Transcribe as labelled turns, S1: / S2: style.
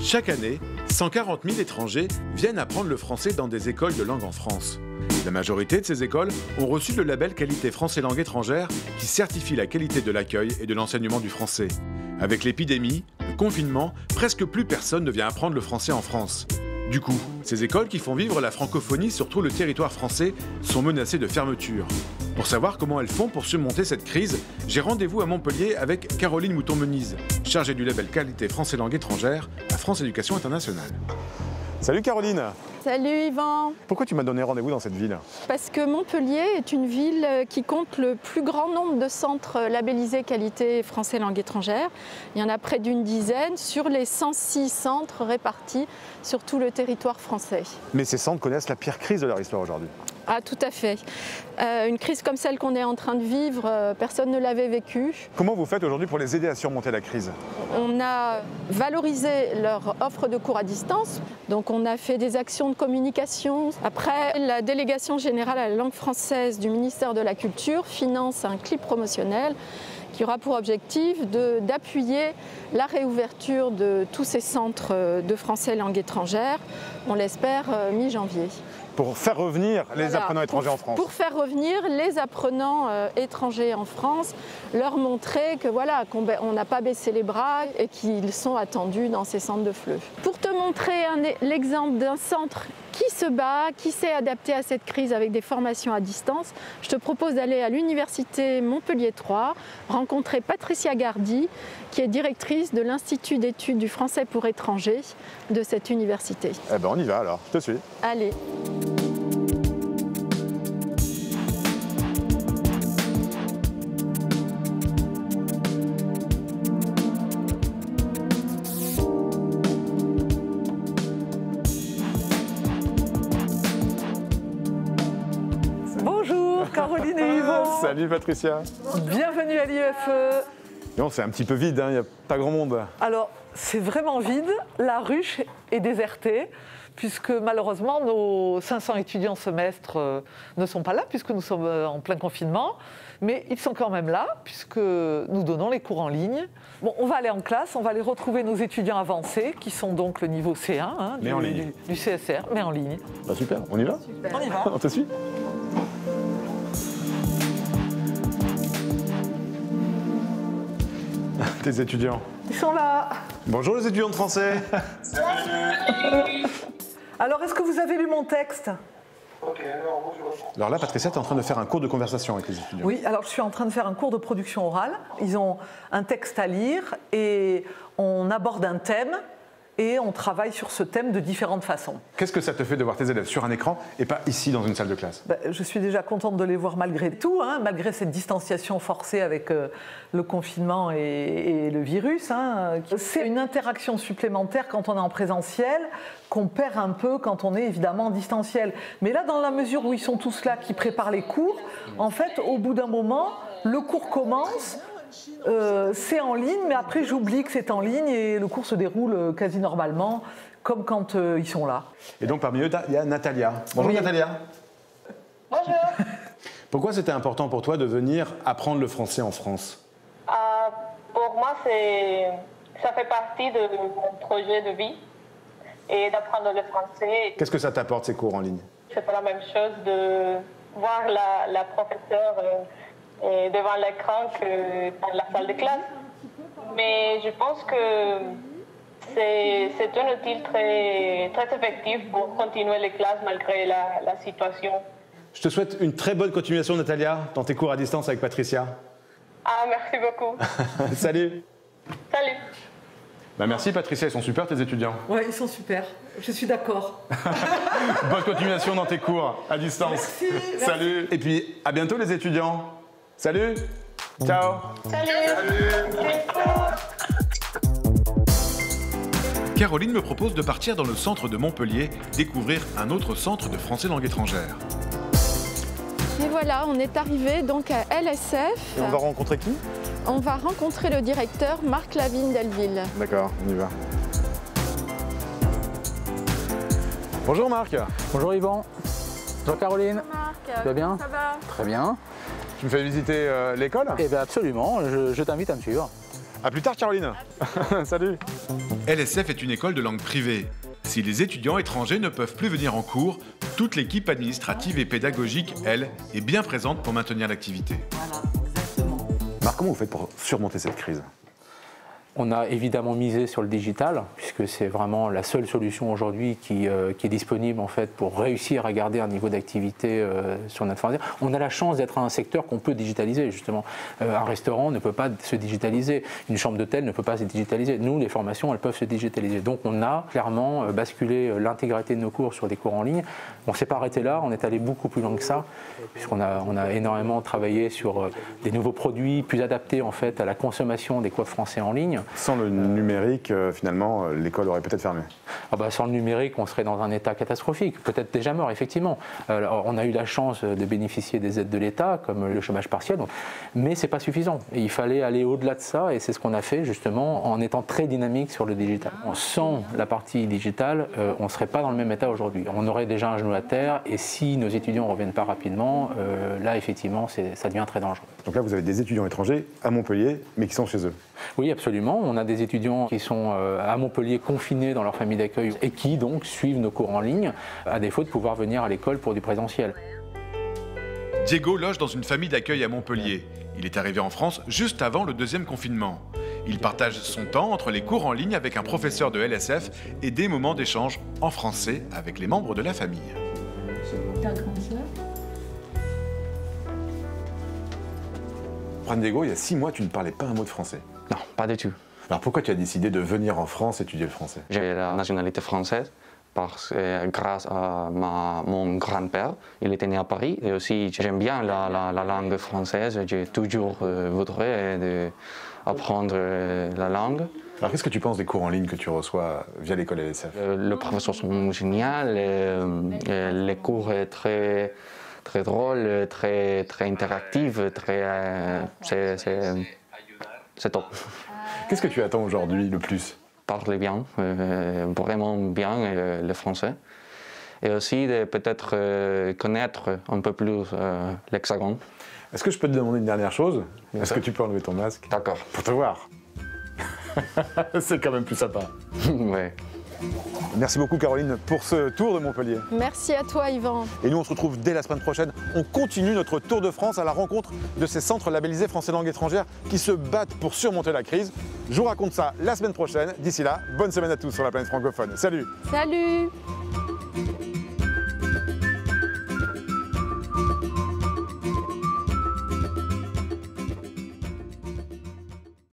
S1: Chaque année, 140 000 étrangers viennent apprendre le français dans des écoles de langue en France. La majorité de ces écoles ont reçu le label Qualité français langue étrangère qui certifie la qualité de l'accueil et de l'enseignement du français. Avec l'épidémie, le confinement, presque plus personne ne vient apprendre le français en France. Du coup, ces écoles qui font vivre la francophonie sur tout le territoire français sont menacées de fermeture. Pour savoir comment elles font pour surmonter cette crise, j'ai rendez-vous à Montpellier avec Caroline Mouton-Menise, chargée du label Qualité français langue étrangère à France Éducation Internationale. Salut Caroline!
S2: Salut Yvan!
S1: Pourquoi tu m'as donné rendez-vous dans cette ville?
S2: Parce que Montpellier est une ville qui compte le plus grand nombre de centres labellisés qualité français langue étrangère. Il y en a près d'une dizaine sur les 106 centres répartis sur tout le territoire français.
S1: Mais ces centres connaissent la pire crise de leur histoire aujourd'hui.
S2: Ah, tout à fait. Une crise comme celle qu'on est en train de vivre, personne ne l'avait vécue.
S1: Comment vous faites aujourd'hui pour les aider à surmonter la crise?
S2: On a valorisé leur offre de cours à distance, donc on a fait des actions de communication. Après, la délégation générale à la langue française du ministère de la Culture finance un clip promotionnel qui aura pour objectif d'appuyer la réouverture de tous ces centres de français langue étrangère, on l'espère mi-janvier.
S1: Pour faire revenir les apprenants étrangers en France.
S2: Pour faire revenir les apprenants étrangers en France, leur montrer que voilà, qu'on n'a pas baissé les bras et qu'ils sont attendus dans ces centres de FLE. Pour te montrer l'exemple d'un centre qui se bat, qui s'est adapté à cette crise avec des formations à distance, je te propose d'aller à l'université Montpellier 3, rencontrer Patricia Gardy, qui est directrice de l'Institut d'études du français pour étrangers de cette université.
S1: Eh ben on y va alors, je te suis.
S2: Allez.
S3: Caroline et Yvan.
S1: Salut Patricia.
S3: Bienvenue à l'IFE.
S1: Non, c'est un petit peu vide, il n'y a pas grand monde.
S3: Alors, c'est vraiment vide. La ruche est désertée, puisque malheureusement, nos 500 étudiants semestre ne sont pas là, puisque nous sommes en plein confinement. Mais ils sont quand même là, puisque nous donnons les cours en ligne. Bon, on va aller en classe, on va aller retrouver nos étudiants avancés, qui sont donc le niveau C1 du CSR, mais en ligne.
S1: Bah super, on y va?
S3: Super. On y va.
S1: On te suit? Tes étudiants.
S3: Ils sont là.
S1: Bonjour les étudiants de français.
S3: Alors, est-ce que vous avez lu mon texte?
S1: Alors là, Patricia, tu es en train de faire un cours de conversation avec les étudiants.
S3: Oui, alors je suis en train de faire un cours de production orale. Ils ont un texte à lire et on aborde un thème et on travaille sur ce thème de différentes façons.
S1: Qu'est-ce que ça te fait de voir tes élèves sur un écran et pas ici dans une salle de classe?
S3: Je suis déjà contente de les voir malgré tout, malgré cette distanciation forcée avec le confinement et le virus. C'est une interaction supplémentaire quand on est en présentiel qu'on perd un peu quand on est évidemment en distanciel. Mais là, dans la mesure où ils sont tous là, qui préparent les cours, en fait, au bout d'un moment, le cours commence. C'est en ligne, mais après j'oublie que c'est en ligne et le cours se déroule quasi normalement, comme quand ils sont là.
S1: Et donc parmi eux, il y a Natalia. Bonjour
S3: Oui.
S1: Natalia.
S4: Bonjour.
S1: Pourquoi c'était important pour toi de venir apprendre le français en France?
S4: Pour moi, ça fait partie de mon projet de vie et d'apprendre le français.
S1: Qu'est-ce que ça t'apporte ces cours en ligne?
S4: C'est pas la même chose de voir la professeure devant l'écran que dans la salle de classe. Mais je pense que c'est un outil très, très effectif pour continuer les classes malgré la situation.
S1: Je te souhaite une très bonne continuation, Natalia, dans tes cours à distance avec Patricia.
S4: Merci beaucoup.
S1: Salut.
S4: Salut.
S1: Merci Patricia, ils sont super tes étudiants.
S3: Oui, ils sont super, je suis d'accord.
S1: Bonne continuation dans tes cours à distance.
S3: Merci.
S1: Salut. Et puis à bientôt les étudiants. Salut. Ciao.
S4: Salut.
S1: Caroline me propose de partir dans le centre de Montpellier, découvrir un autre centre de français langue étrangère.
S2: Et voilà, on est arrivé donc à LSF.
S1: Et on va rencontrer qui?
S2: On va rencontrer le directeur Marc Lavigne Delville.
S1: D'accord, on y va. Bonjour Marc.
S5: Bonjour Yvan. Bonjour Caroline.
S2: Bonjour Marc.
S5: Tu vas bien?
S2: Ça va?
S5: Très bien.
S1: Tu me fais visiter l'école?
S5: Eh bien absolument, je t'invite à me suivre.
S1: À plus tard, Caroline. Salut. LSF est une école de langue privée. Si les étudiants étrangers ne peuvent plus venir en cours, toute l'équipe administrative et pédagogique, elle, est bien présente pour maintenir l'activité.
S3: Voilà, exactement.
S1: Marc, comment vous faites pour surmonter cette crise ?
S5: On a évidemment misé sur le digital, puisque c'est vraiment la seule solution aujourd'hui qui est disponible en fait, pour réussir à garder un niveau d'activité sur notre frontière. On a la chance d'être un secteur qu'on peut digitaliser, justement. Un restaurant ne peut pas se digitaliser, une chambre d'hôtel ne peut pas se digitaliser. Nous, les formations, elles peuvent se digitaliser. Donc on a clairement basculé l'intégralité de nos cours sur des cours en ligne. On ne s'est pas arrêté là, on est allé beaucoup plus loin que ça, puisqu'on a énormément travaillé sur des nouveaux produits plus adaptés en fait, à la consommation des cours de français en ligne.
S1: Sans le numérique, finalement, l'école aurait peut-être fermé.
S5: Sans le numérique, on serait dans un état catastrophique, peut-être déjà mort, effectivement. Alors, on a eu la chance de bénéficier des aides de l'État, comme le chômage partiel, mais ce n'est pas suffisant. Et il fallait aller au-delà de ça, et c'est ce qu'on a fait, justement, en étant très dynamique sur le digital. Sans la partie digitale, on ne serait pas dans le même état aujourd'hui. On aurait déjà un genou à terre, et si nos étudiants ne reviennent pas rapidement, là, effectivement, ça devient très dangereux.
S1: Donc là, vous avez des étudiants étrangers à Montpellier, mais qui sont chez eux.
S5: Oui, absolument. On a des étudiants qui sont à Montpellier confinés dans leur famille d'accueil et qui donc suivent nos cours en ligne, à défaut de pouvoir venir à l'école pour du présentiel.
S1: Diego loge dans une famille d'accueil à Montpellier. Il est arrivé en France juste avant le deuxième confinement. Il partage son temps entre les cours en ligne avec un professeur de LSF et des moments d'échange en français avec les membres de la famille.
S2: Ta grande sœur ?
S1: Juan Diego, il y a 6 mois, tu ne parlais pas un mot de français.
S6: Non, pas du tout.
S1: Alors pourquoi tu as décidé de venir en France étudier le français?
S6: J'ai la nationalité française parce que grâce à mon grand-père, il était né à Paris. Et aussi, j'aime bien la langue française. J'ai toujours voulu apprendre la langue.
S1: Alors qu'est-ce que tu penses des cours en ligne que tu reçois via l'école LSF?
S6: Les professeurs sont géniaux. Les cours sont très drôles, très interactifs. C'est top.
S1: Qu'est-ce que tu attends aujourd'hui le plus?
S6: Parler bien, vraiment bien le français. Et aussi de peut-être connaître un peu plus l'Hexagone.
S1: Est-ce que je peux te demander une dernière chose? Est-ce que tu peux enlever ton masque?
S6: D'accord.
S1: Pour te voir. C'est quand même plus sympa.
S6: Ouais.
S1: Merci beaucoup Caroline pour ce tour de Montpellier.
S2: Merci à toi Yvan.
S1: Et nous on se retrouve dès la semaine prochaine. On continue notre tour de France à la rencontre de ces centres labellisés français langue étrangère qui se battent pour surmonter la crise. Je vous raconte ça la semaine prochaine. D'ici là, bonne semaine à tous sur la planète francophone. Salut!
S2: Salut!